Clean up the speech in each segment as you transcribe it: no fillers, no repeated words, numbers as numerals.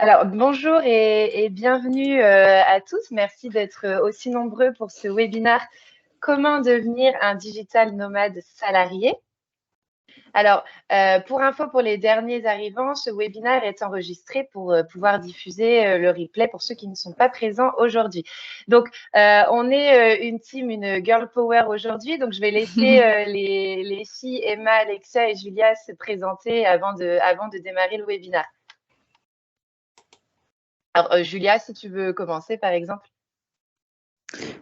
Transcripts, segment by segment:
Alors, bonjour et bienvenue à tous. Merci d'être aussi nombreux pour ce webinaire Comment devenir un digital nomade salarié. Alors, pour info pour les derniers arrivants, ce webinaire est enregistré pour pouvoir diffuser le replay pour ceux qui ne sont pas présents aujourd'hui. Donc, on est une team, une girl power aujourd'hui. Donc, je vais laisser les filles Emma, Alexia et Julia se présenter avant de démarrer le webinaire. Alors, Julia, si tu veux commencer, par exemple.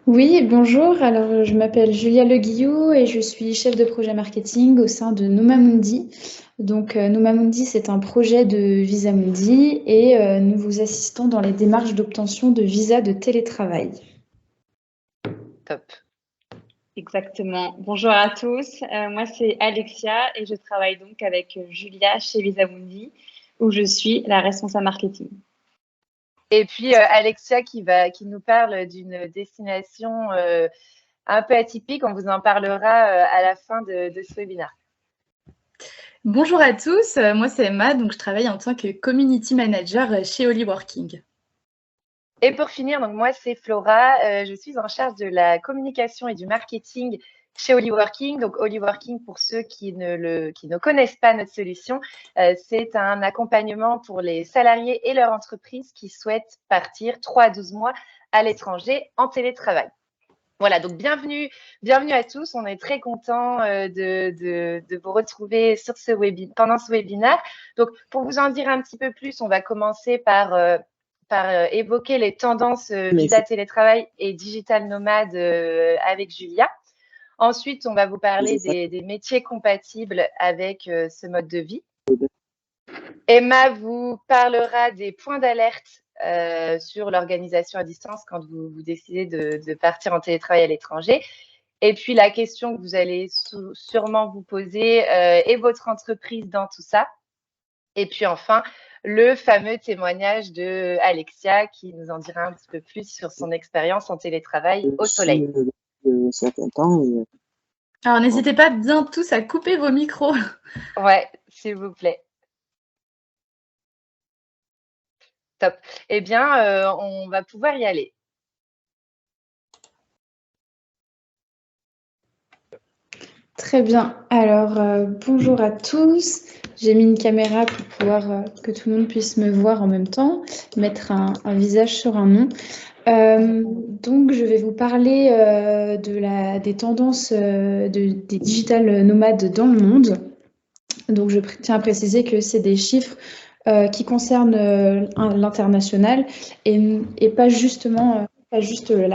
Oui, bonjour. Alors, je m'appelle Julia Le Guillou et je suis chef de projet marketing au sein de Nomamundi. Donc, Nomamundi, c'est un projet de Visamundi et nous vous assistons dans les démarches d'obtention de visa de télétravail. Top. Exactement. Bonjour à tous. Moi, c'est Alexia et je travaille donc avec Julia chez Visamundi où je suis la responsable marketing. Et puis, Alexia qui nous parle d'une destination un peu atypique. On vous en parlera à la fin de ce webinaire. Bonjour à tous, moi c'est Emma, donc je travaille en tant que Community Manager chez Hollyworking. Et pour finir, donc moi c'est Flora, je suis en charge de la communication et du marketing chez Hollyworking. Donc Hollyworking, pour ceux qui ne connaissent pas notre solution, c'est un accompagnement pour les salariés et leur entreprise qui souhaitent partir 3 à 12 mois à l'étranger en télétravail. Voilà, donc bienvenue à tous. On est très contents de vous retrouver sur pendant ce webinaire. Donc, pour vous en dire un petit peu plus, on va commencer par évoquer les tendances visa télétravail et digital nomade avec Julia. Ensuite, on va vous parler des métiers compatibles avec ce mode de vie. Emma vous parlera des points d'alerte sur l'organisation à distance quand vous décidez de partir en télétravail à l'étranger. Et puis, la question que vous allez sûrement vous poser est votre entreprise dans tout ça. Et puis, enfin, le fameux témoignage de Alexia qui nous en dira un petit peu plus sur son expérience en télétravail au soleil. Alors, n'hésitez pas bien tous à couper vos micros. Ouais, s'il vous plaît. Top. Eh bien, on va pouvoir y aller. Très bien. Alors, bonjour à tous. J'ai mis une caméra pour pouvoir que tout le monde puisse me voir en même temps, mettre un visage sur un nom. Donc, je vais vous parler des tendances des digital nomades dans le monde. Donc, je tiens à préciser que c'est des chiffres qui concernent l'international et pas juste la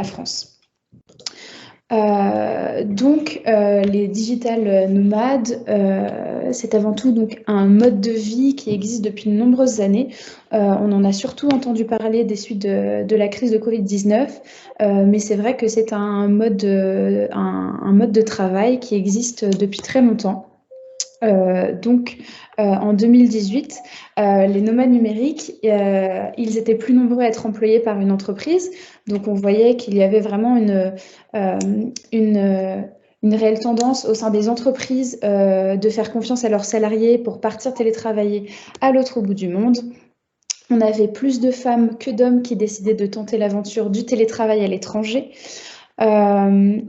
France. Les digital nomades, c'est avant tout donc un mode de vie qui existe depuis de nombreuses années. On en a surtout entendu parler des suites de la crise de Covid-19, mais c'est vrai que c'est un mode de travail qui existe depuis très longtemps. En 2018, les nomades numériques, ils étaient plus nombreux à être employés par une entreprise. Donc, on voyait qu'il y avait vraiment une réelle tendance au sein des entreprises de faire confiance à leurs salariés pour partir télétravailler à l'autre bout du monde. On avait plus de femmes que d'hommes qui décidaient de tenter l'aventure du télétravail à l'étranger. On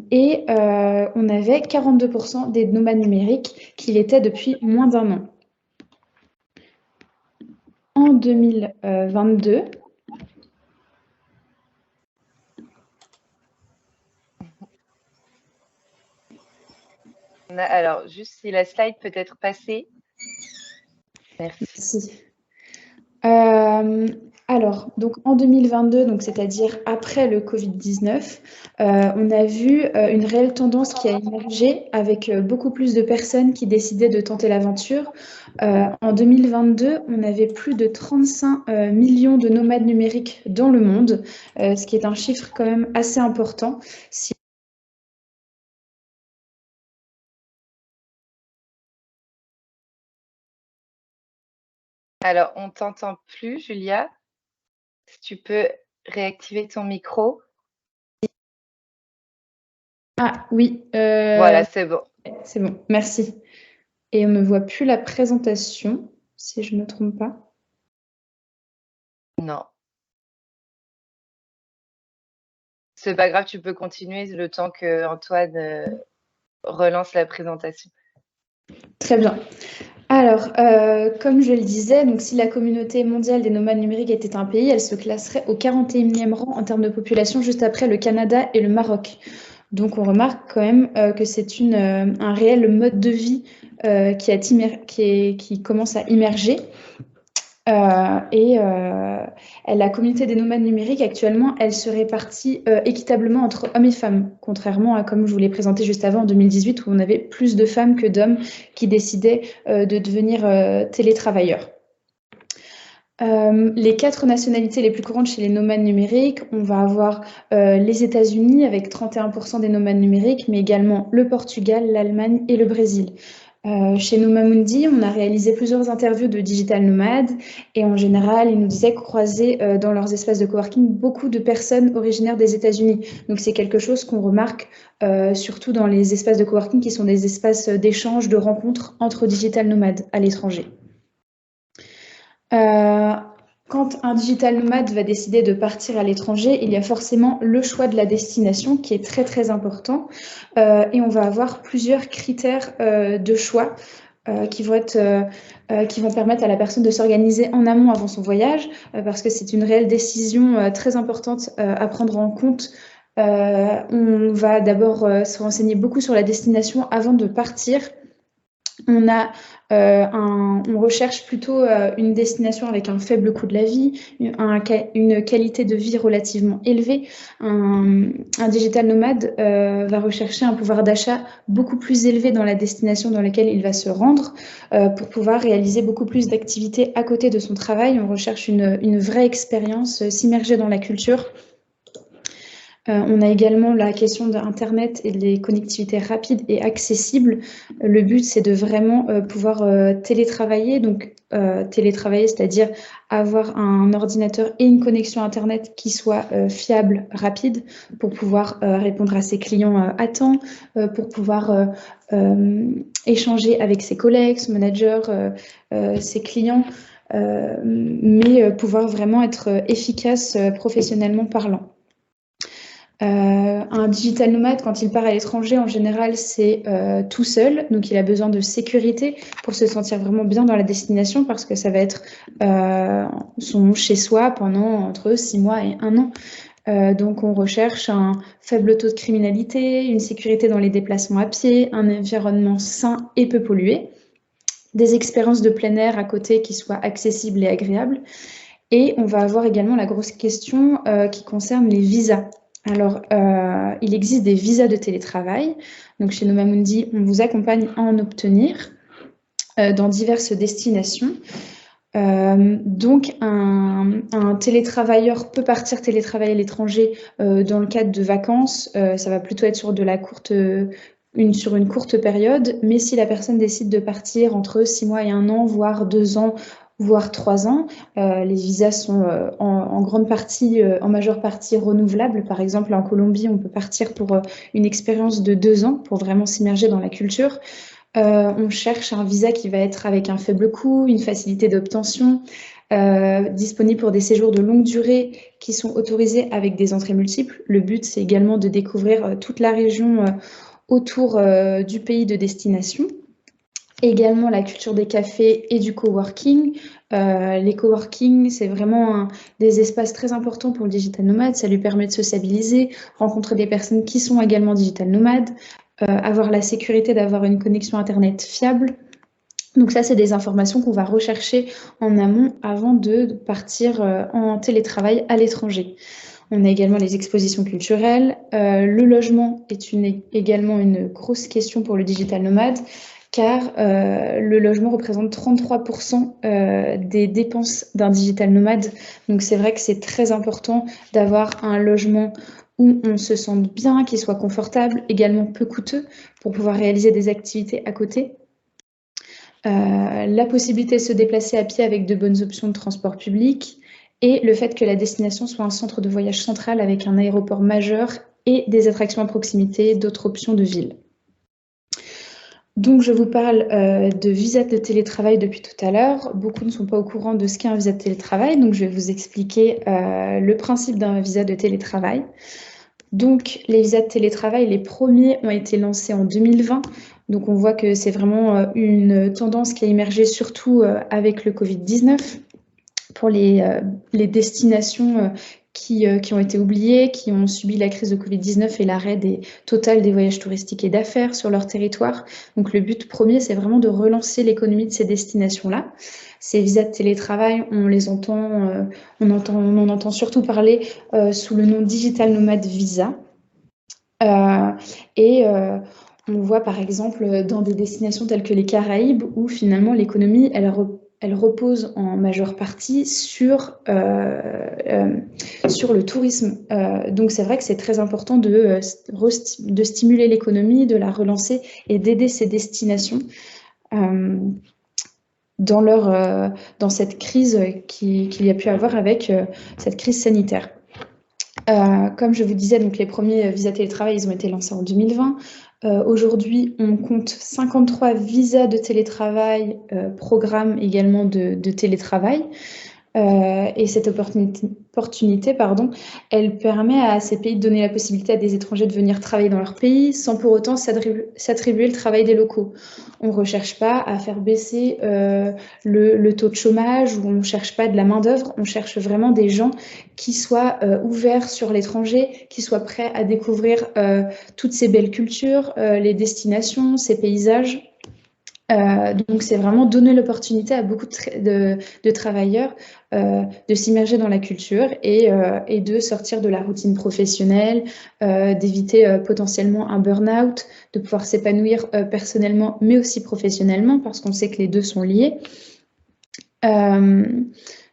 avait 42% des nomades numériques qui l'étaient depuis moins d'un an. En 2022, alors, juste si la slide peut être passée. Merci. Alors, donc en 2022, donc c'est-à-dire après le Covid-19, on a vu une réelle tendance qui a émergé avec beaucoup plus de personnes qui décidaient de tenter l'aventure. En 2022, on avait plus de 35 millions de nomades numériques dans le monde, ce qui est un chiffre quand même assez important. Alors, on ne t'entend plus, Julia. Si tu peux réactiver ton micro. Ah oui. Voilà, c'est bon. C'est bon, merci. Et on ne voit plus la présentation, si je ne me trompe pas. Non. C'est pas grave, tu peux continuer le temps que Antoine relance la présentation. Très bien. Alors, comme je le disais, donc si la communauté mondiale des nomades numériques était un pays, elle se classerait au 41e rang en termes de population, juste après le Canada et le Maroc. Donc, on remarque quand même que c'est un réel mode de vie qui commence à immerger. La communauté des nomades numériques, actuellement, elle se répartit équitablement entre hommes et femmes, contrairement à comme je vous l'ai présenté juste avant, en 2018, où on avait plus de femmes que d'hommes qui décidaient de devenir télétravailleurs. Les 4 nationalités les plus courantes chez les nomades numériques, on va avoir les États-Unis avec 31% des nomades numériques, mais également le Portugal, l'Allemagne et le Brésil. Chez Nomamundi, on a réalisé plusieurs interviews de digital nomades et en général, ils nous disaient croiser dans leurs espaces de coworking beaucoup de personnes originaires des États-Unis. Donc c'est quelque chose qu'on remarque surtout dans les espaces de coworking qui sont des espaces d'échange, de rencontres entre digital nomades à l'étranger. Quand un digital nomade va décider de partir à l'étranger, il y a forcément le choix de la destination qui est très très important et on va avoir plusieurs critères de choix qui vont permettre à la personne de s'organiser en amont avant son voyage parce que c'est une réelle décision très importante à prendre en compte. On va d'abord se renseigner beaucoup sur la destination avant de partir. On recherche plutôt une destination avec un faible coût de la vie, une qualité de vie relativement élevée. Un digital nomade va rechercher un pouvoir d'achat beaucoup plus élevé dans la destination dans laquelle il va se rendre pour pouvoir réaliser beaucoup plus d'activités à côté de son travail. On recherche une vraie expérience, s'immerger dans la culture. On a également la question d'Internet et des connectivités rapides et accessibles. Le but, c'est de vraiment pouvoir télétravailler. Donc, télétravailler, c'est-à-dire avoir un ordinateur et une connexion Internet qui soit fiable, rapide, pour pouvoir répondre à ses clients à temps, pour pouvoir échanger avec ses collègues, son manager, ses clients, mais pouvoir vraiment être efficace professionnellement parlant. Un digital nomade, quand il part à l'étranger, en général, c'est tout seul. Donc, il a besoin de sécurité pour se sentir vraiment bien dans la destination parce que ça va être son chez-soi pendant entre 6 mois et 1 an. Donc, on recherche un faible taux de criminalité, une sécurité dans les déplacements à pied, un environnement sain et peu pollué, des expériences de plein air à côté qui soient accessibles et agréables. Et on va avoir également la grosse question qui concerne les visas. Alors, il existe des visas de télétravail. Donc, chez Nomamundi, on vous accompagne à en obtenir dans diverses destinations. Donc, un télétravailleur peut partir télétravailler à l'étranger dans le cadre de vacances. Ça va plutôt être sur sur une courte période. Mais si la personne décide de partir entre 6 mois et 1 an, voire 2 ans, voire 3 ans. Les visas sont en grande partie, en majeure partie renouvelables. Par exemple, en Colombie, on peut partir pour une expérience de 2 ans pour vraiment s'immerger dans la culture. On cherche un visa qui va être avec un faible coût, une facilité d'obtention, disponible pour des séjours de longue durée qui sont autorisés avec des entrées multiples. Le but, c'est également de découvrir toute la région autour du pays de destination. Également la culture des cafés et du coworking. Les coworking, c'est vraiment des espaces très importants pour le digital nomade. Ça lui permet de sociabiliser, rencontrer des personnes qui sont également digital nomades, avoir la sécurité d'avoir une connexion Internet fiable. Donc ça, c'est des informations qu'on va rechercher en amont avant de partir en télétravail à l'étranger. On a également les expositions culturelles. Le logement est également une grosse question pour le digital nomade, car le logement représente 33% des dépenses d'un digital nomade. Donc c'est vrai que c'est très important d'avoir un logement où on se sente bien, qui soit confortable, également peu coûteux pour pouvoir réaliser des activités à côté. La possibilité de se déplacer à pied avec de bonnes options de transport public et le fait que la destination soit un centre de voyage central avec un aéroport majeur et des attractions à proximité, d'autres options de ville. Donc, je vous parle de visa de télétravail depuis tout à l'heure. Beaucoup ne sont pas au courant de ce qu'est un visa de télétravail, donc je vais vous expliquer le principe d'un visa de télétravail. Donc, les visas de télétravail, les premiers ont été lancés en 2020. Donc, on voit que c'est vraiment une tendance qui a émergé surtout avec le Covid-19 pour les destinations qui ont été oubliées, qui ont subi la crise de Covid-19 et l'arrêt total des voyages touristiques et d'affaires sur leur territoire. Donc, le but premier, c'est vraiment de relancer l'économie de ces destinations-là. Ces visas de télétravail, on en entend surtout parler sous le nom Digital Nomad Visa. On voit par exemple dans des destinations telles que les Caraïbes où finalement l'économie, elle repose en majeure partie sur le tourisme. Donc c'est vrai que c'est très important de stimuler l'économie, de la relancer et d'aider ces destinations dans cette crise qu'il y a pu avoir avec cette crise sanitaire. Comme je vous disais, donc les premiers visas télétravail, ils ont été lancés en 2020. Aujourd'hui, on compte 53 visas de télétravail, programmes également de télétravail. Et cette opportunité, elle permet à ces pays de donner la possibilité à des étrangers de venir travailler dans leur pays sans pour autant s'attribuer le travail des locaux. On ne recherche pas à faire baisser le taux de chômage, ou on ne cherche pas de la main-d'œuvre, on cherche vraiment des gens qui soient ouverts sur l'étranger, qui soient prêts à découvrir toutes ces belles cultures, les destinations, ces paysages. Donc, c'est vraiment donner l'opportunité à beaucoup de travailleurs de s'immerger dans la culture et de sortir de la routine professionnelle, d'éviter potentiellement un burn-out, de pouvoir s'épanouir personnellement, mais aussi professionnellement, parce qu'on sait que les deux sont liés.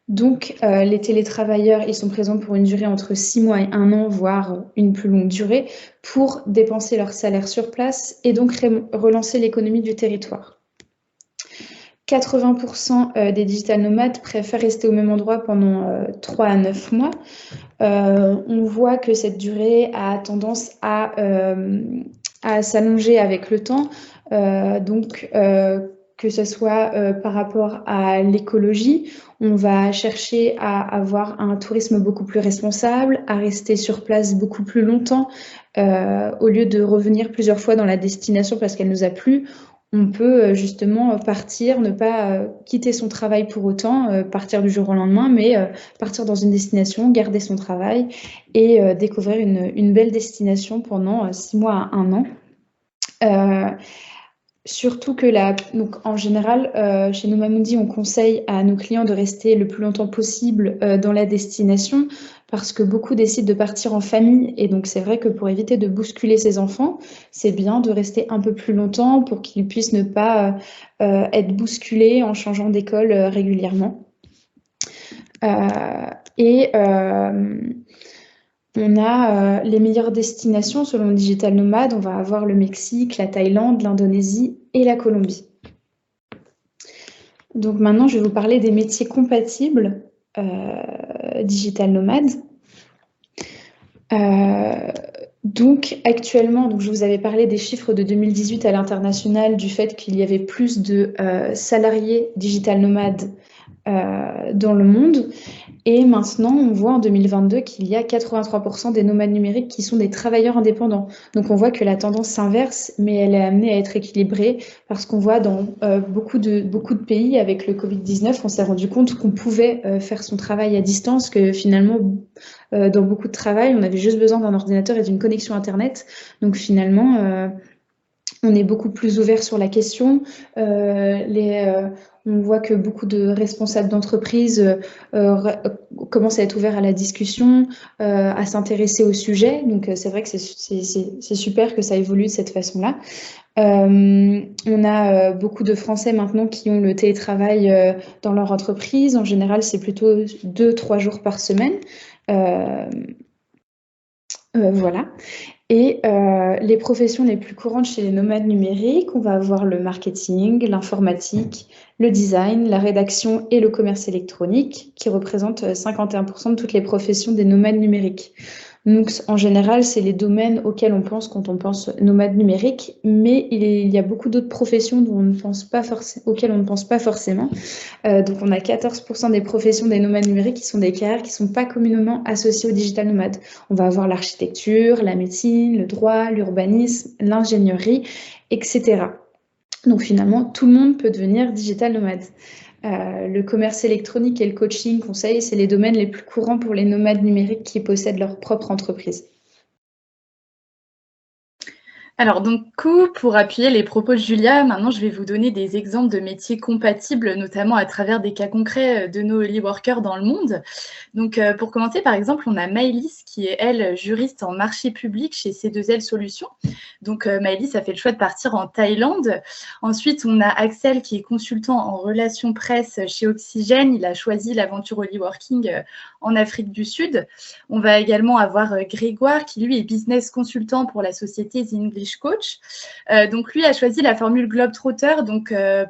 Donc, les télétravailleurs, ils sont présents pour une durée entre 6 mois et 1 an, voire une plus longue durée, pour dépenser leur salaire sur place et donc relancer l'économie du territoire. 80% des digital nomades préfèrent rester au même endroit pendant 3 à 9 mois. On voit que cette durée a tendance à s'allonger avec le temps. Que ce soit par rapport à l'écologie, on va chercher à avoir un tourisme beaucoup plus responsable, à rester sur place beaucoup plus longtemps, au lieu de revenir plusieurs fois dans la destination parce qu'elle nous a plu. On peut justement partir, ne pas quitter son travail pour autant, partir du jour au lendemain, mais partir dans une destination, garder son travail et découvrir une belle destination pendant 6 mois à 1 an. Surtout que donc en général, chez Nomamundi, on conseille à nos clients de rester le plus longtemps possible dans la destination parce que beaucoup décident de partir en famille. Et donc, c'est vrai que pour éviter de bousculer ses enfants, c'est bien de rester un peu plus longtemps pour qu'ils puissent ne pas être bousculés en changeant d'école régulièrement. On a les meilleures destinations selon Digital Nomad. On va avoir le Mexique, la Thaïlande, l'Indonésie et la Colombie. Donc maintenant, je vais vous parler des métiers compatibles Digital Nomad. Donc actuellement, je vous avais parlé des chiffres de 2018 à l'international, du fait qu'il y avait plus de salariés Digital Nomad dans le monde. Et maintenant, on voit en 2022 qu'il y a 83% des nomades numériques qui sont des travailleurs indépendants. Donc, on voit que la tendance s'inverse, mais elle est amenée à être équilibrée parce qu'on voit dans beaucoup de pays, avec le Covid-19, on s'est rendu compte qu'on pouvait faire son travail à distance, que finalement, dans beaucoup de travail, on avait juste besoin d'un ordinateur et d'une connexion Internet. Donc, finalement, on est beaucoup plus ouvert sur la question. On voit que beaucoup de responsables d'entreprise commencent à être ouverts à la discussion, à s'intéresser au sujet. Donc, c'est vrai que c'est super que ça évolue de cette façon-là. On a beaucoup de Français maintenant qui ont le télétravail dans leur entreprise. En général, c'est plutôt 2-3 jours par semaine. Voilà. Et les professions les plus courantes chez les nomades numériques, on va avoir le marketing, l'informatique, le design, la rédaction et le commerce électronique, qui représentent 51% de toutes les professions des nomades numériques. Donc, en général, c'est les domaines auxquels on pense quand on pense nomade numérique, mais il y a beaucoup d'autres professions auxquelles on ne pense pas forcément. Donc, on a 14% des professions des nomades numériques qui sont des carrières qui ne sont pas communément associées au digital nomade. On va avoir l'architecture, la médecine, le droit, l'urbanisme, l'ingénierie, etc. Donc, finalement, tout le monde peut devenir digital nomade. Le commerce électronique et le coaching conseil, c'est les domaines les plus courants pour les nomades numériques qui possèdent leur propre entreprise. Alors, donc, pour appuyer les propos de Julia, maintenant, je vais vous donner des exemples de métiers compatibles, notamment à travers des cas concrets de nos Holyworkers dans le monde. Donc, pour commencer, par exemple, on a Maëlys, qui est, elle, juriste en marché public chez C2L Solutions. Donc, Maëlys a fait le choix de partir en Thaïlande. Ensuite, on a Axel, qui est consultant en relations presse chez Oxygène. Il a choisi l'aventure Holyworking en Afrique du Sud. On va également avoir Grégoire, qui, lui, est business consultant pour la société The English Coach. Donc, lui a choisi la formule Globetrotter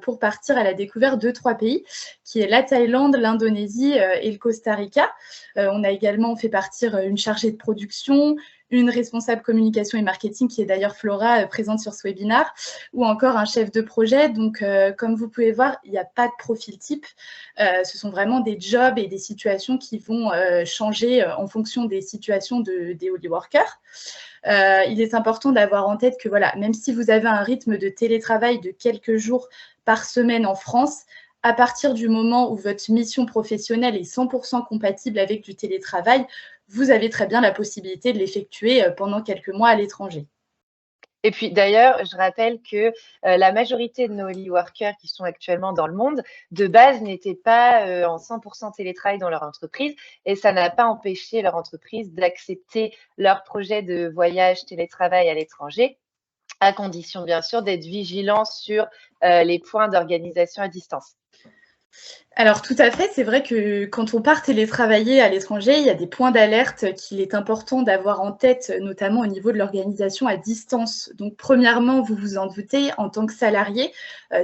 pour partir à la découverte de 3 pays, qui est la Thaïlande, l'Indonésie et le Costa Rica. On a également fait partir une chargée de production, une responsable communication et marketing, qui est d'ailleurs Flora, présente sur ce webinaire, ou encore un chef de projet. Donc, comme vous pouvez voir, il n'y a pas de profil type. Ce sont vraiment des jobs et des situations qui vont changer en fonction des situations des Holyworkers. Il est important d'avoir en tête que voilà, même si vous avez un rythme de télétravail de quelques jours par semaine en France, à partir du moment où votre mission professionnelle est 100% compatible avec du télétravail, vous avez très bien la possibilité de l'effectuer pendant quelques mois à l'étranger. Et puis d'ailleurs, je rappelle que la majorité de nos Holyworkers qui sont actuellement dans le monde, de base, n'étaient pas en 100% télétravail dans leur entreprise, et ça n'a pas empêché leur entreprise d'accepter leur projet de voyage télétravail à l'étranger, à condition bien sûr d'être vigilant sur les points d'organisation à distance. Alors tout à fait, c'est vrai que quand on part télétravailler à l'étranger, il y a des points d'alerte qu'il est important d'avoir en tête, notamment au niveau de l'organisation à distance. Donc premièrement, vous vous en doutez, en tant que salarié,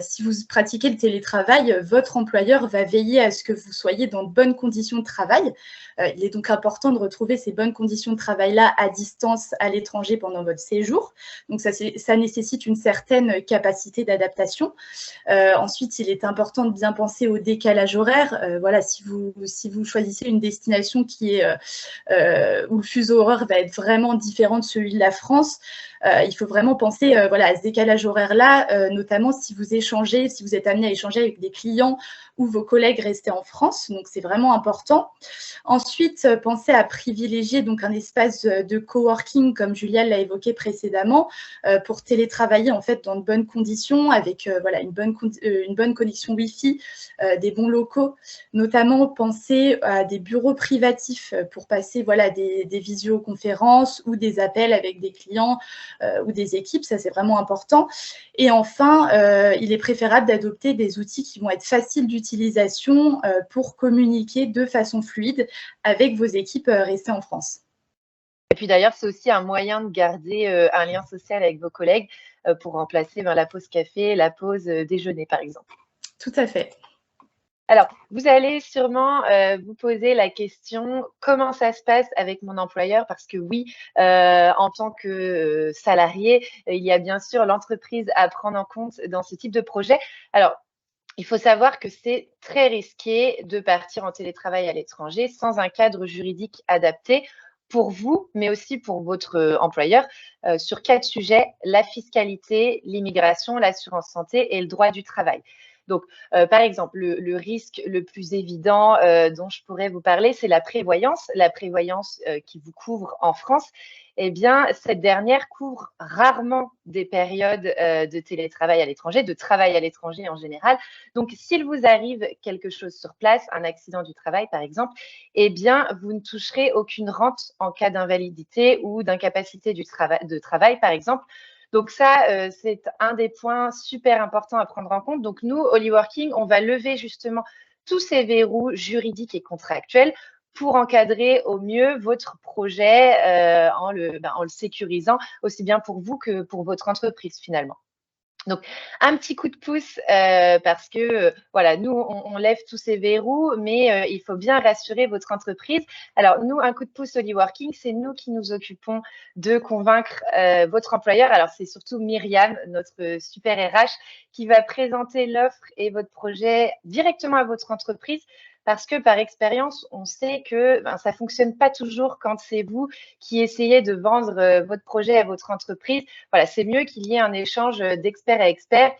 si vous pratiquez le télétravail, votre employeur va veiller à ce que vous soyez dans de bonnes conditions de travail. Il est donc important de retrouver ces bonnes conditions de travail-là à distance à l'étranger pendant votre séjour. Donc ça nécessite une certaine capacité d'adaptation. Ensuite, il est important de bien penser au décalage horaire. Voilà, si vous choisissez une destination qui est où le fuseau horaire va être vraiment différent de celui de la France, il faut vraiment penser voilà, à ce décalage horaire-là, notamment si vous êtes amené à échanger avec des clients ou vos collègues restés en France. Donc, c'est vraiment important. Ensuite, pensez à privilégier donc un espace de coworking, comme Julia l'a évoqué précédemment, pour télétravailler en fait dans de bonnes conditions, avec voilà, une bonne connexion Wi-Fi, des bons locaux. Notamment, pensez à des bureaux privatifs pour passer voilà, des visioconférences ou des appels avec des clients ou des équipes. Ça, c'est vraiment important. Et enfin, il est préférable d'adopter des outils qui vont être faciles d'utilisation pour communiquer de façon fluide avec vos équipes restées en France. Et puis d'ailleurs, c'est aussi un moyen de garder un lien social avec vos collègues pour remplacer la pause café, la pause déjeuner, par exemple. Tout à fait. Alors, vous allez sûrement vous poser la question, comment ça se passe avec mon employeur? Parce que oui, en tant que salarié, il y a bien sûr l'entreprise à prendre en compte dans ce type de projet. Alors, il faut savoir que c'est très risqué de partir en télétravail à l'étranger sans un cadre juridique adapté pour vous, mais aussi pour votre employeur, sur 4 sujets: la fiscalité, l'immigration, l'assurance santé et le droit du travail. Donc, par exemple, le risque le plus évident dont je pourrais vous parler, c'est la prévoyance. La prévoyance qui vous couvre en France, eh bien, cette dernière couvre rarement des périodes de télétravail à l'étranger, de travail à l'étranger en général. Donc, s'il vous arrive quelque chose sur place, un accident du travail par exemple, eh bien, vous ne toucherez aucune rente en cas d'invalidité ou d'incapacité de travail par exemple. Donc ça, c'est un des points super importants à prendre en compte. Donc nous, Holyworking, on va lever justement tous ces verrous juridiques et contractuels pour encadrer au mieux votre projet en le sécurisant aussi bien pour vous que pour votre entreprise finalement. Donc, un petit coup de pouce parce que, voilà, nous, on lève tous ces verrous, mais il faut bien rassurer votre entreprise. Alors, nous, un coup de pouce Hollyworking, c'est nous qui nous occupons de convaincre votre employeur. Alors, c'est surtout Myriam, notre super RH, qui va présenter l'offre et votre projet directement à votre entreprise. Parce que par expérience, on sait que ça ne fonctionne pas toujours quand c'est vous qui essayez de vendre votre projet à votre entreprise. Voilà, c'est mieux qu'il y ait un échange d'expert à expert.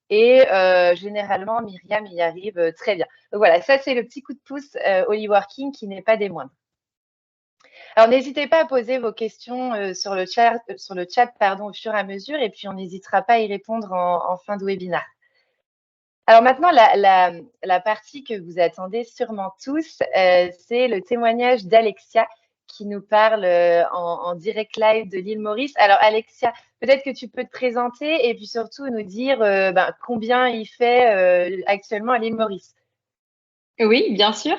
Et généralement, Myriam y arrive très bien. Donc voilà, ça, c'est le petit coup de pouce Hollyworking qui n'est pas des moindres. Alors, n'hésitez pas à poser vos questions sur le chat pardon, au fur et à mesure, et puis on n'hésitera pas à y répondre en fin de webinaire. Alors maintenant, la partie que vous attendez sûrement tous, c'est le témoignage d'Alexia qui nous parle en direct live de l'île Maurice. Alors Alexia, peut-être que tu peux te présenter et puis surtout nous dire combien il fait actuellement à l'île Maurice. Oui, bien sûr.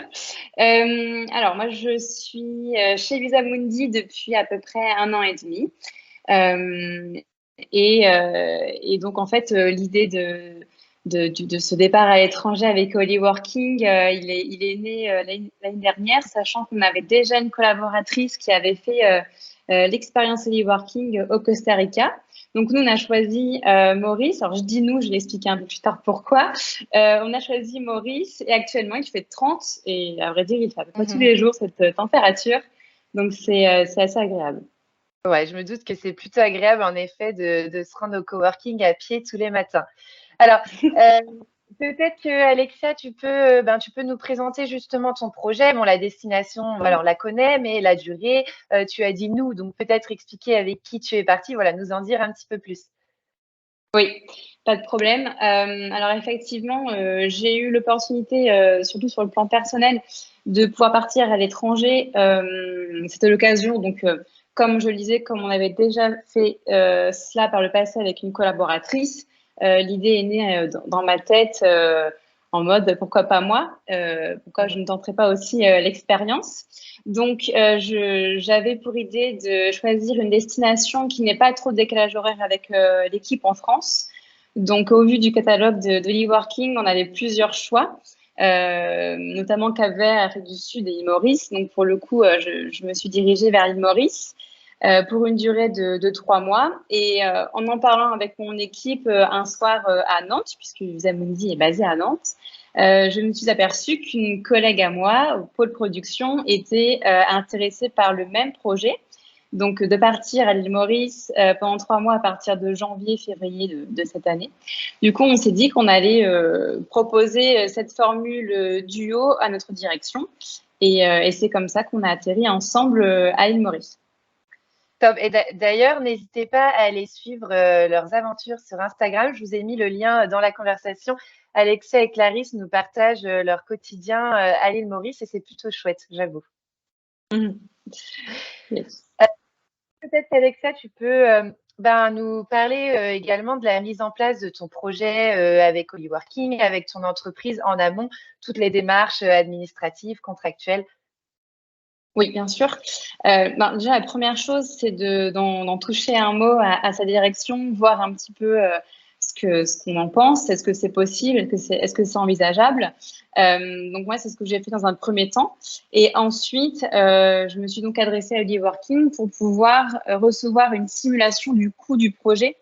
Alors, moi, je suis chez Visamundi depuis à peu près 1 an et demi. Et donc, en fait, l'idée de ce départ à l'étranger avec Hollyworking, il est né l'année dernière, sachant qu'on avait déjà une collaboratrice qui avait fait l'expérience Hollyworking au Costa Rica. Donc, nous, on a choisi Maurice. Alors, je dis nous, je vais expliquer un peu plus tard pourquoi. On a choisi Maurice et actuellement, il fait 30 et à vrai dire, il fait à peu près tous les jours cette température. Donc, c'est assez agréable. Ouais, je me doute que c'est plutôt agréable en effet de se rendre au coworking à pied tous les matins. Alors, peut-être que Alexia, tu peux nous présenter justement ton projet. Bon, la destination, voilà, on la connaît, mais la durée, tu as dit nous, donc peut-être expliquer avec qui tu es partie, voilà, nous en dire un petit peu plus. Oui, pas de problème. Alors effectivement, j'ai eu l'opportunité, surtout sur le plan personnel, de pouvoir partir à l'étranger. C'était l'occasion, donc comme je le disais, comme on avait déjà fait cela par le passé avec une collaboratrice, l'idée est née dans ma tête en mode pourquoi pas moi, pourquoi je ne tenterais pas aussi l'expérience. Donc j'avais pour idée de choisir une destination qui n'ait pas trop de décalage horaire avec l'équipe en France. Donc au vu du catalogue de l'e-working, on avait plusieurs choix. Notamment Cap-Vert, Afrique du Sud et l'île Maurice. Donc, pour le coup, je me suis dirigée vers l'île Maurice pour une durée de 3 mois. Et en parlant avec mon équipe un soir à Nantes, puisque Visamundi est basé à Nantes, je me suis aperçue qu'une collègue à moi, au pôle production, était intéressée par le même projet. Donc, de partir à l'île Maurice pendant 3 mois à partir de janvier, février de cette année. Du coup, on s'est dit qu'on allait proposer cette formule duo à notre direction. Et c'est comme ça qu'on a atterri ensemble à l'île Maurice. Top. Et d'ailleurs, n'hésitez pas à aller suivre leurs aventures sur Instagram. Je vous ai mis le lien dans la conversation. Alexia et Clarisse nous partagent leur quotidien à l'île Maurice et c'est plutôt chouette, j'avoue. Yes. Peut-être qu'Alexia, tu peux nous parler également de la mise en place de ton projet avec Hollyworking, avec ton entreprise en amont, toutes les démarches administratives, contractuelles. Oui, bien sûr. Déjà, la première chose, c'est d'en toucher un mot à sa direction, voir un petit peu ce qu'on en pense. Est-ce que c'est possible? Est-ce que c'est envisageable? Donc, moi, c'est ce que j'ai fait dans un premier temps. Et ensuite, je me suis donc adressée à Hollyworking pour pouvoir recevoir une simulation du coût du projet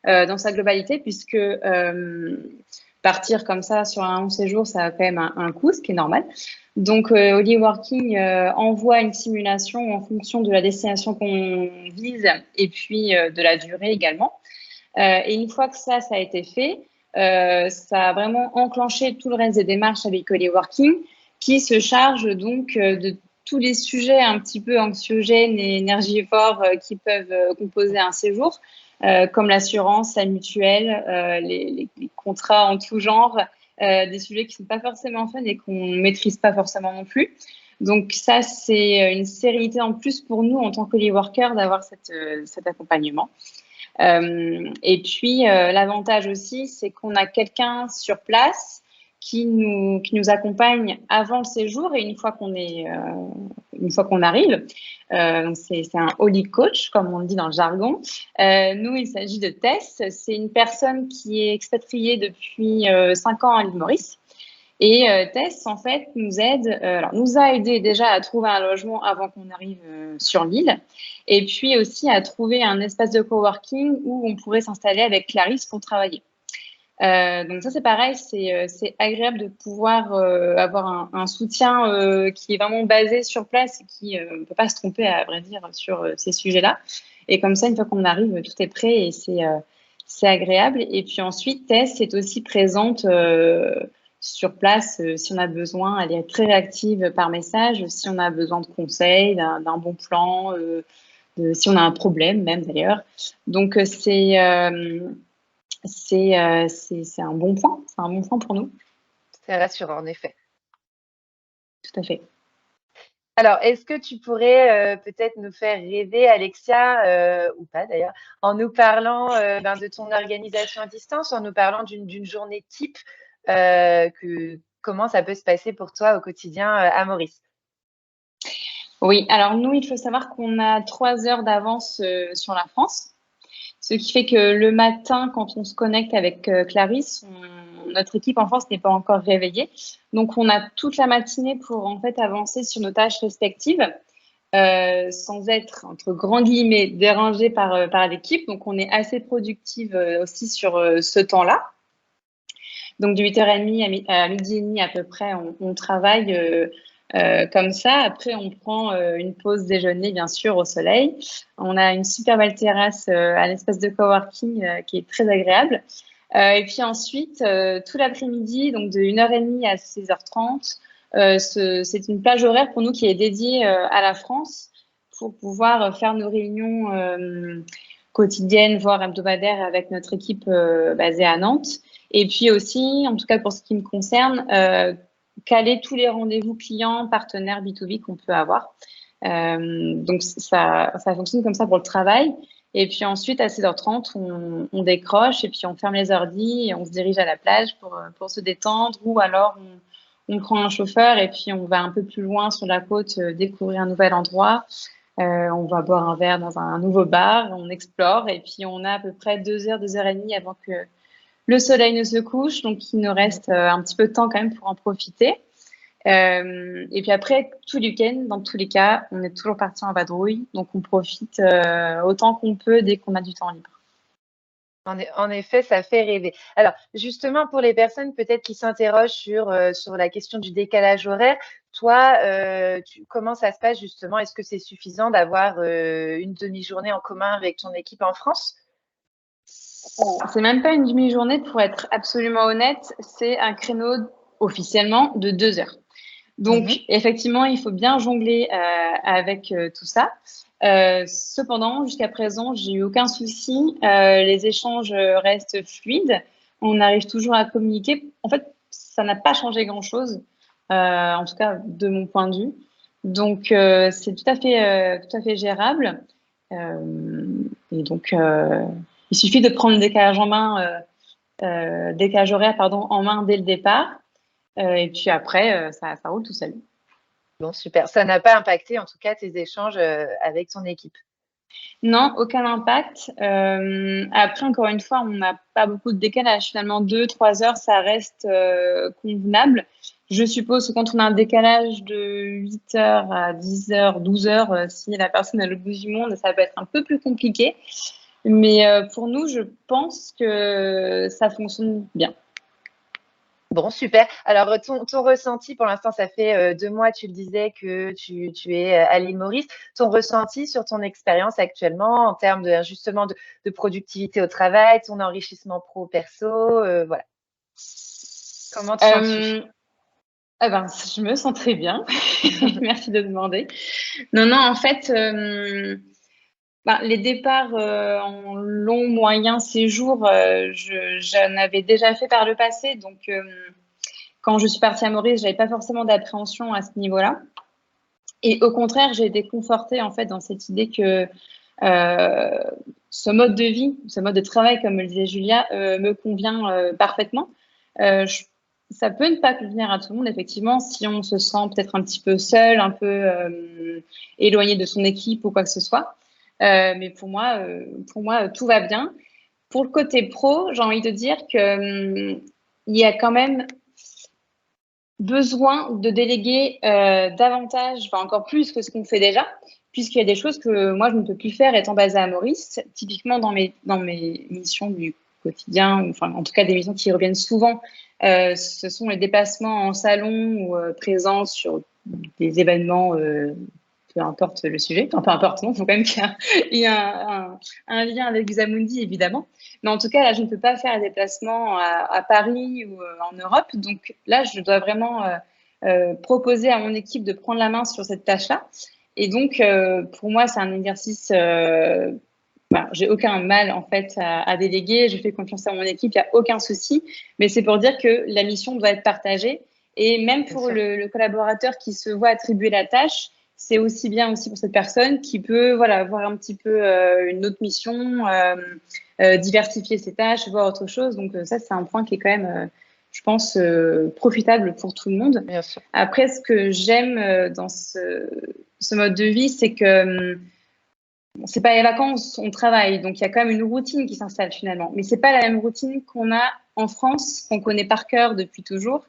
dans sa globalité, puisque partir comme ça sur un long séjour, ça a quand même un coût, ce qui est normal. Donc, Hollyworking envoie une simulation en fonction de la destination qu'on vise et puis de la durée également. Et une fois que ça a été fait, ça a vraiment enclenché tout le reste des démarches avec Hollyworking qui se charge donc de tous les sujets un petit peu anxiogènes et énergivores qui peuvent composer un séjour, comme l'assurance, la mutuelle, les contrats en tout genre, des sujets qui ne sont pas forcément fun et qu'on ne maîtrise pas forcément non plus. Donc ça, c'est une sérénité en plus pour nous en tant qu'Hollyworker d'avoir cet accompagnement. Et puis, l'avantage aussi, c'est qu'on a quelqu'un sur place qui nous accompagne avant le séjour et une fois qu'on arrive. C'est un Holy Coach, comme on le dit dans le jargon. Nous, il s'agit de Tess. C'est une personne qui est expatriée depuis 5 ans à l'île Maurice. Et Tess, en fait, nous a aidé déjà à trouver un logement avant qu'on arrive sur l'île, et puis aussi à trouver un espace de coworking où on pourrait s'installer avec Clarisse pour travailler. Donc ça, c'est pareil, c'est agréable de pouvoir avoir un soutien qui est vraiment basé sur place et qui ne peut pas se tromper, à vrai dire, sur ces sujets-là. Et comme ça, une fois qu'on arrive, tout est prêt et c'est agréable. Et puis ensuite, Tess est aussi présente sur place si on a besoin. Elle est très réactive par message, si on a besoin de conseils, d'un bon plan, si on a un problème même d'ailleurs. Donc c'est un bon point. C'est un bon point pour nous. C'est rassurant, en effet. Tout à fait. Alors, est-ce que tu pourrais peut-être nous faire rêver, Alexia, ou pas d'ailleurs, en nous parlant de ton organisation à distance, en nous parlant d'une journée type, comment ça peut se passer pour toi au quotidien à Maurice? Oui, alors nous, il faut savoir qu'on a 3 heures d'avance sur la France. Ce qui fait que le matin, quand on se connecte avec Clarisse, notre équipe en France n'est pas encore réveillée. Donc, on a toute la matinée pour en fait avancer sur nos tâches respectives sans être, entre grands guillemets, dérangé par l'équipe. Donc, on est assez productive aussi sur ce temps-là. Donc, de 8h30 à midi et demi à peu près, on travaille comme ça. Après, on prend une pause déjeuner, bien sûr, au soleil. On a une super belle terrasse à l'espace de coworking qui est très agréable. Et puis ensuite, tout l'après-midi, donc de 1h30 à 16h30, c'est une plage horaire pour nous qui est dédiée à la France pour pouvoir faire nos réunions quotidiennes, voire hebdomadaires avec notre équipe basée à Nantes. Et puis aussi, en tout cas pour ce qui me concerne, caler tous les rendez-vous clients, partenaires B2B qu'on peut avoir. Donc, ça fonctionne comme ça pour le travail. Et puis ensuite, à 16h30, on décroche et puis on ferme les ordi et on se dirige à la plage pour se détendre, ou alors on prend un chauffeur et puis on va un peu plus loin sur la côte découvrir un nouvel endroit. On va boire un verre dans un nouveau bar, on explore et puis on a à peu près 2 heures, 2h30 avant que le soleil ne se couche, donc il nous reste un petit peu de temps quand même pour en profiter. Et puis après, tout le week-end, dans tous les cas, on est toujours parti en vadrouille, donc on profite autant qu'on peut dès qu'on a du temps libre. En effet, ça fait rêver. Alors, justement, pour les personnes peut-être qui s'interrogent sur la question du décalage horaire, toi, comment ça se passe justement? Est-ce que c'est suffisant d'avoir une demi-journée en commun avec ton équipe en France? C'est même pas une demi-journée, pour être absolument honnête, c'est un créneau officiellement de 2 heures. Donc, effectivement, il faut bien jongler avec tout ça. Cependant, jusqu'à présent, j'ai eu aucun souci. Les échanges restent fluides. On arrive toujours à communiquer. En fait, ça n'a pas changé grand-chose, en tout cas de mon point de vue. Donc, c'est tout à fait gérable. Et donc, il suffit de prendre le décalage horaire en main dès le départ. Et puis après, ça roule tout seul. Bon, super. Ça n'a pas impacté, en tout cas, tes échanges avec ton équipe? Non, aucun impact. Après, encore une fois, on n'a pas beaucoup de décalage. Finalement, 2-3 heures, ça reste convenable. Je suppose que quand on a un décalage de 8 heures à 10 heures, 12 heures, si la personne est à l'autre bout du monde, ça peut être un peu plus compliqué. Mais pour nous, je pense que ça fonctionne bien. Bon, super. Alors, ton ressenti, pour l'instant, ça fait 2 mois, tu le disais, que tu es à l'île Maurice. Ton ressenti sur ton expérience actuellement en termes justement de productivité au travail, ton enrichissement pro-perso, voilà. Comment te sens-tu? Je me sens très bien. Merci de demander. Non, en fait, les départs en long, moyen séjour, j'en avais déjà fait par le passé. Donc, quand je suis partie à Maurice, j'avais pas forcément d'appréhension à ce niveau-là. Et au contraire, j'ai été confortée en fait dans cette idée que ce mode de vie, ce mode de travail, comme le disait Julia, me convient parfaitement. ça peut ne pas convenir à tout le monde, effectivement, si on se sent peut-être un petit peu seul, un peu éloigné de son équipe ou quoi que ce soit. Mais pour moi, tout va bien. Pour le côté pro, j'ai envie de dire que il y a quand même besoin de déléguer davantage, enfin encore plus que ce qu'on fait déjà, puisqu'il y a des choses que moi je ne peux plus faire étant basée à Maurice. Typiquement dans mes missions du quotidien, ou, enfin en tout cas des missions qui reviennent souvent, ce sont les déplacements en salon ou présence sur des événements, peu importe le sujet, enfin peu importe, non, il faut quand même qu'il y ait un lien avec Xamundi évidemment. Mais en tout cas, là, je ne peux pas faire un déplacement à Paris ou en Europe. Donc là, je dois vraiment proposer à mon équipe de prendre la main sur cette tâche-là. Et donc, pour moi, c'est un exercice. Voilà, j'ai aucun mal en fait à déléguer. Je fais confiance à mon équipe, il n'y a aucun souci. Mais c'est pour dire que la mission doit être partagée. Et même pour le collaborateur qui se voit attribuer la tâche, c'est aussi bien aussi pour cette personne qui peut voilà, avoir un petit peu une autre mission, diversifier ses tâches, voir autre chose. Donc ça, c'est un point qui est quand même, je pense, profitable pour tout le monde. Bien sûr. Après, ce que j'aime dans ce mode de vie, c'est que c'est pas les vacances, on travaille. Donc il y a quand même une routine qui s'installe finalement. Mais c'est pas la même routine qu'on a en France, qu'on connaît par cœur depuis toujours.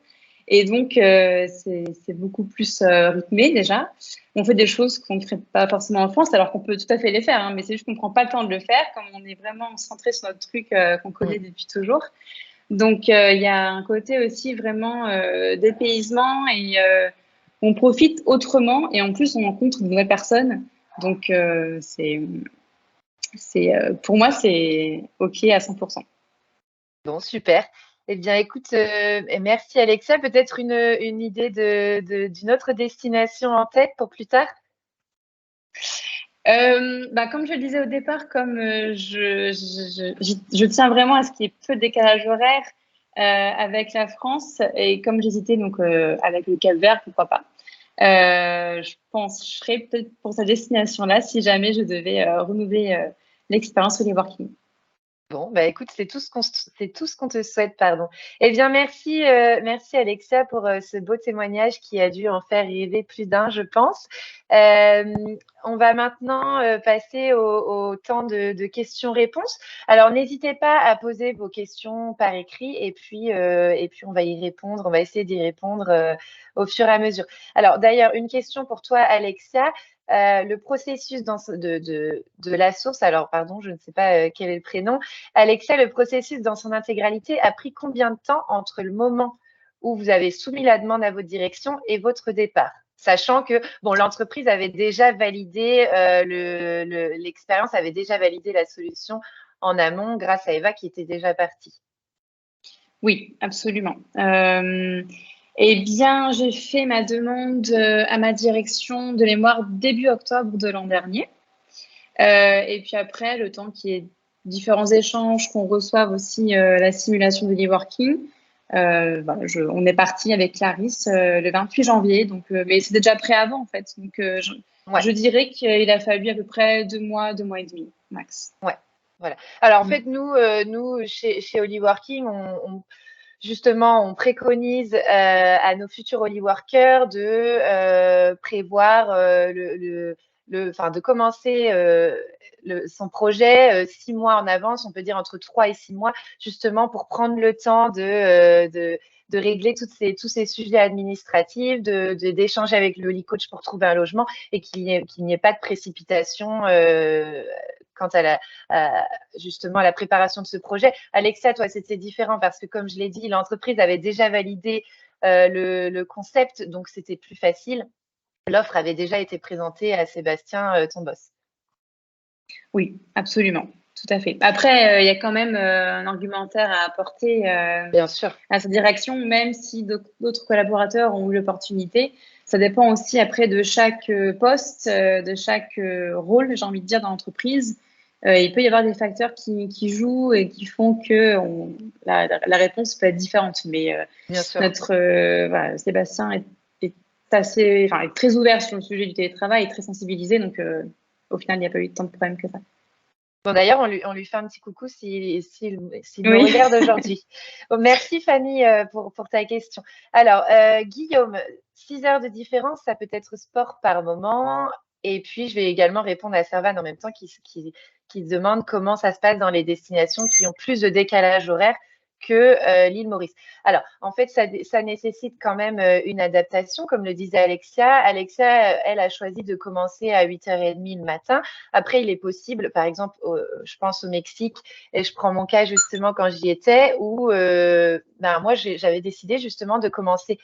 Et donc, c'est beaucoup plus rythmé déjà. On fait des choses qu'on ne ferait pas forcément en France, alors qu'on peut tout à fait les faire, hein, mais c'est juste qu'on ne prend pas le temps de le faire, comme on est vraiment centré sur notre truc qu'on connaît depuis toujours. Donc, il y a un côté aussi vraiment dépaysement et on profite autrement. Et en plus, on rencontre de nouvelles personnes. Donc, pour moi, c'est OK à 100%. Bon, super. Eh bien, écoute, merci Alexia. Peut-être une idée d'une autre destination en tête pour plus tard? Comme je le disais au départ, comme je tiens vraiment à ce qu'il y ait peu de décalage horaire avec la France, et comme j'hésitais donc avec le Cap-Vert, pourquoi pas. Je serais peut-être pour cette destination-là si jamais je devais renouveler l'expérience Working. Bon, bah écoute, c'est tout ce qu'on te souhaite, pardon. Eh bien, merci Alexia pour ce beau témoignage qui a dû en faire rêver plus d'un, je pense. On va maintenant passer au temps de questions-réponses. Alors, n'hésitez pas à poser vos questions par écrit et puis on va y répondre. On va essayer d'y répondre au fur et à mesure. Alors, d'ailleurs, une question pour toi, Alexia. Le processus de la source, alors pardon, je ne sais pas quel est le prénom. Alexia, le processus dans son intégralité a pris combien de temps entre le moment où vous avez soumis la demande à votre direction et votre départ? Sachant que bon, l'entreprise avait déjà validé, l'expérience avait déjà validé la solution en amont grâce à Eva qui était déjà partie. Oui, absolument. Eh bien, j'ai fait ma demande à ma direction de mémoire début octobre de l'an dernier. Et puis après, le temps qu'il y ait différents échanges, qu'on reçoive aussi la simulation de l'e-working, on est parti avec Clarisse le 28 janvier. Donc, mais c'était déjà prêt avant, en fait. Donc, je dirais qu'il a fallu à peu près 2 mois et demi, max. Ouais, voilà. Alors, en fait, nous chez Hollyworking, justement, on préconise à nos futurs Hollyworkers de prévoir de commencer son projet 6 mois en avance, on peut dire entre 3 et 6 mois, justement pour prendre le temps de régler tous ces sujets administratifs, d'échanger avec le Holly Coach pour trouver un logement et qu'il n'y ait pas de précipitation quant à justement à la préparation de ce projet. Alexia, toi, c'était différent parce que, comme je l'ai dit, l'entreprise avait déjà validé le concept, donc c'était plus facile. L'offre avait déjà été présentée à Sébastien, ton boss. Oui, absolument. Tout à fait. Après, il y a quand même un argumentaire à apporter Bien sûr. À sa direction, même si d'autres collaborateurs ont eu l'opportunité. Ça dépend aussi après de chaque poste, de chaque rôle, j'ai envie de dire, dans l'entreprise. Il peut y avoir des facteurs qui jouent et qui font que la réponse peut être différente. Mais notre Sébastien est très ouvert sur le sujet du télétravail et très sensibilisé. Donc, au final, il n'y a pas eu tant de problèmes que ça. Bon, d'ailleurs, on lui fait un petit coucou s'il nous Oui. regarde aujourd'hui. Bon, merci Fanny pour ta question. Alors, Guillaume, 6 heures de différence, ça peut être sport par moment. Et puis, je vais également répondre à Servan en même temps qui se demande comment ça se passe dans les destinations qui ont plus de décalage horaire que l'île Maurice. Alors, en fait, ça nécessite quand même une adaptation, comme le disait Alexia. Alexia, elle a choisi de commencer à 8h30 le matin. Après, il est possible, par exemple, je pense au Mexique, et je prends mon cas justement quand j'y étais, où moi, j'avais décidé justement de commencer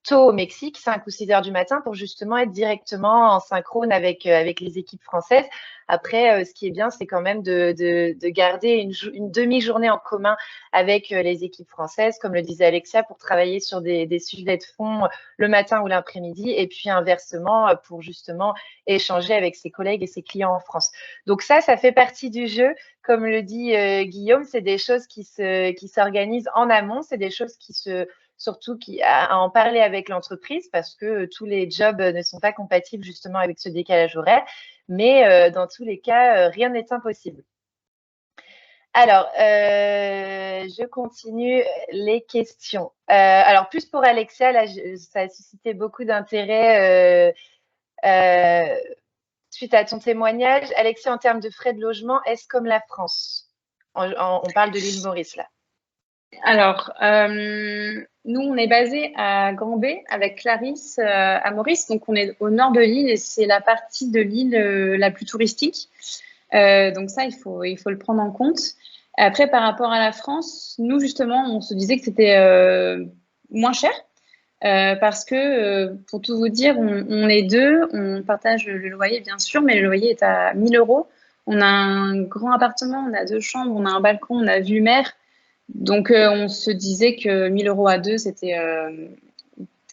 tôt au Mexique, 5 ou 6 heures du matin, pour justement être directement en synchrone avec les équipes françaises. Après, ce qui est bien, c'est quand même de garder une demi-journée en commun avec les équipes françaises, comme le disait Alexia, pour travailler sur des sujets de fond le matin ou l'après-midi, et puis inversement, pour justement échanger avec ses collègues et ses clients en France. Donc ça fait partie du jeu. Comme le dit Guillaume, c'est des choses qui s'organisent en amont, c'est des choses surtout à en parler avec l'entreprise parce que tous les jobs ne sont pas compatibles justement avec ce décalage horaire. Mais dans tous les cas, rien n'est impossible. Alors, je continue les questions. Alors, plus pour Alexia, là, ça a suscité beaucoup d'intérêt suite à ton témoignage. Alexia, en termes de frais de logement, est-ce comme la France? On parle de l'île Maurice, là. Alors, nous, on est basé à Gambé avec Clarisse à Maurice. Donc, on est au nord de l'île et c'est la partie de l'île la plus touristique. Donc ça, il faut le prendre en compte. Après, par rapport à la France, nous, justement, on se disait que c'était moins cher. Parce que, pour tout vous dire, on est deux, on partage le loyer, bien sûr, mais le loyer est à 1 000 €. On a un grand appartement, on a 2 chambres, on a un balcon, on a vue mer. Donc, on se disait que 1 000 € à deux, c'était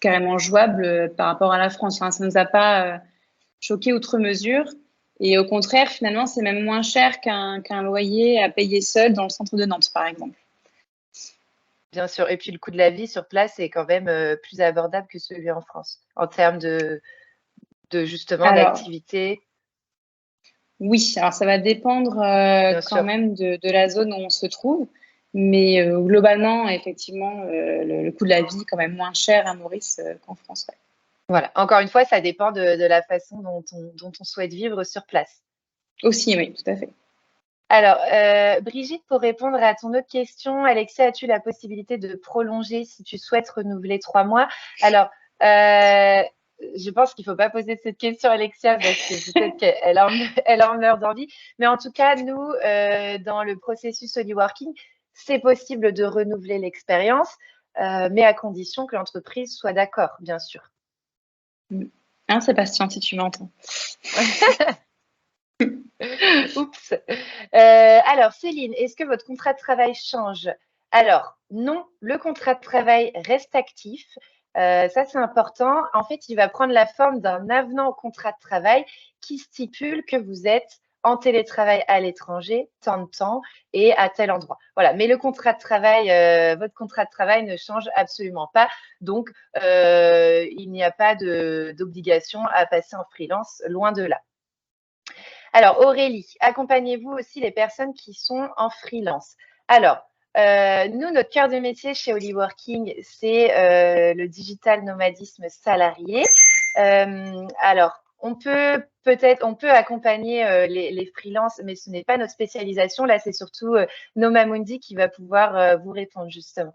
carrément jouable par rapport à la France. Enfin, ça ne nous a pas choqué outre mesure. Et au contraire, finalement, c'est même moins cher qu'un loyer à payer seul dans le centre de Nantes, par exemple. Bien sûr. Et puis, le coût de la vie sur place est quand même plus abordable que celui en France en termes de justement d'activité. Oui, alors ça va dépendre quand même de la zone où on se trouve. Mais globalement, effectivement, le coût de la vie est quand même moins cher à Maurice qu'en France. Ouais. Voilà. Encore une fois, ça dépend de la façon dont on souhaite vivre sur place. Aussi, oui, tout à fait. Alors, Brigitte, pour répondre à ton autre question, Alexia, as-tu la possibilité de prolonger si tu souhaites renouveler 3 mois? Alors, je pense qu'il ne faut pas poser cette question à Alexia parce que peut-être qu'elle en meurt d'envie. Mais en tout cas, nous, dans le processus Holyworking, c'est possible de renouveler l'expérience, mais à condition que l'entreprise soit d'accord, bien sûr. Hein, Sébastien, si tu m'entends. Oups. Alors, Céline, est-ce que votre contrat de travail change? Alors, non, le contrat de travail reste actif. Ça, c'est important. En fait, il va prendre la forme d'un avenant au contrat de travail qui stipule que vous êtes en télétravail à l'étranger, tant de temps et à tel endroit. Voilà. Mais le contrat de travail, votre contrat de travail ne change absolument pas. Donc, il n'y a pas d'obligation à passer en freelance, loin de là. Alors, Aurélie, accompagnez-vous aussi les personnes qui sont en freelance? Alors, nous, notre cœur de métier chez Holyworking, c'est le digital nomadisme salarié. Alors, on peut accompagner les freelances, mais ce n'est pas notre spécialisation. Là, c'est surtout Nomamundi qui va pouvoir vous répondre justement.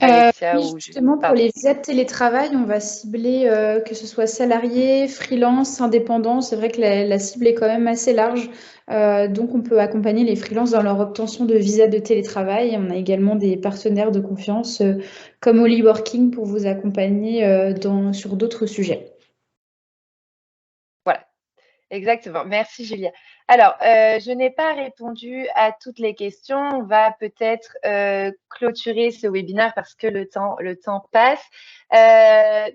Alexia, justement, pour les visas de télétravail, on va cibler que ce soit salarié, freelance, indépendant. C'est vrai que la cible est quand même assez large. Donc, on peut accompagner les freelances dans leur obtention de visa de télétravail. On a également des partenaires de confiance comme Holyworking pour vous accompagner sur d'autres sujets. Voilà, exactement. Merci, Julia. Alors, je n'ai pas répondu à toutes les questions. On va peut-être clôturer ce webinaire parce que le temps passe.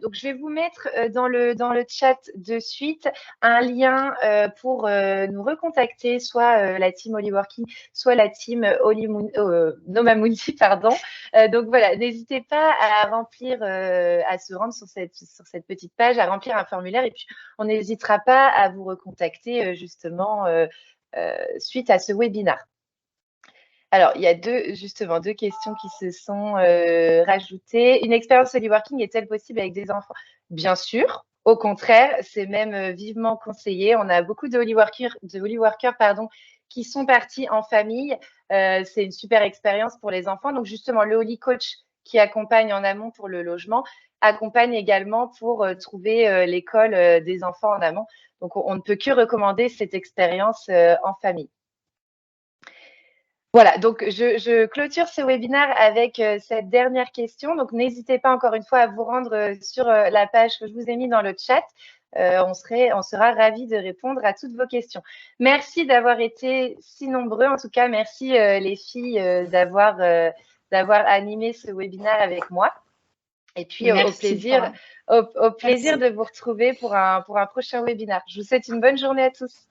Donc, je vais vous mettre dans le chat de suite un lien pour nous recontacter, soit la team Holyworking, soit la team Nomamundi, pardon. Donc, voilà, n'hésitez pas à remplir, à se rendre sur cette petite page, à remplir un formulaire et puis on n'hésitera pas à vous recontacter justement suite à ce webinaire. Alors, il y a justement deux questions qui se sont rajoutées. Une expérience Holyworking est-elle possible avec des enfants? Bien sûr. Au contraire, c'est même vivement conseillé. On a beaucoup de Holyworkers qui sont partis en famille. C'est une super expérience pour les enfants. Donc, justement, le Holy Coach qui accompagne en amont pour le logement accompagne également pour trouver l'école des enfants en amont. Donc, on ne peut que recommander cette expérience en famille. Voilà, donc je clôture ce webinaire avec cette dernière question. Donc, n'hésitez pas encore une fois à vous rendre sur la page que je vous ai mis dans le chat. On sera ravis de répondre à toutes vos questions. Merci d'avoir été si nombreux. En tout cas, merci les filles d'avoir animé ce webinaire avec moi. Et puis, au plaisir de vous retrouver pour un prochain webinaire. Je vous souhaite une bonne journée à tous.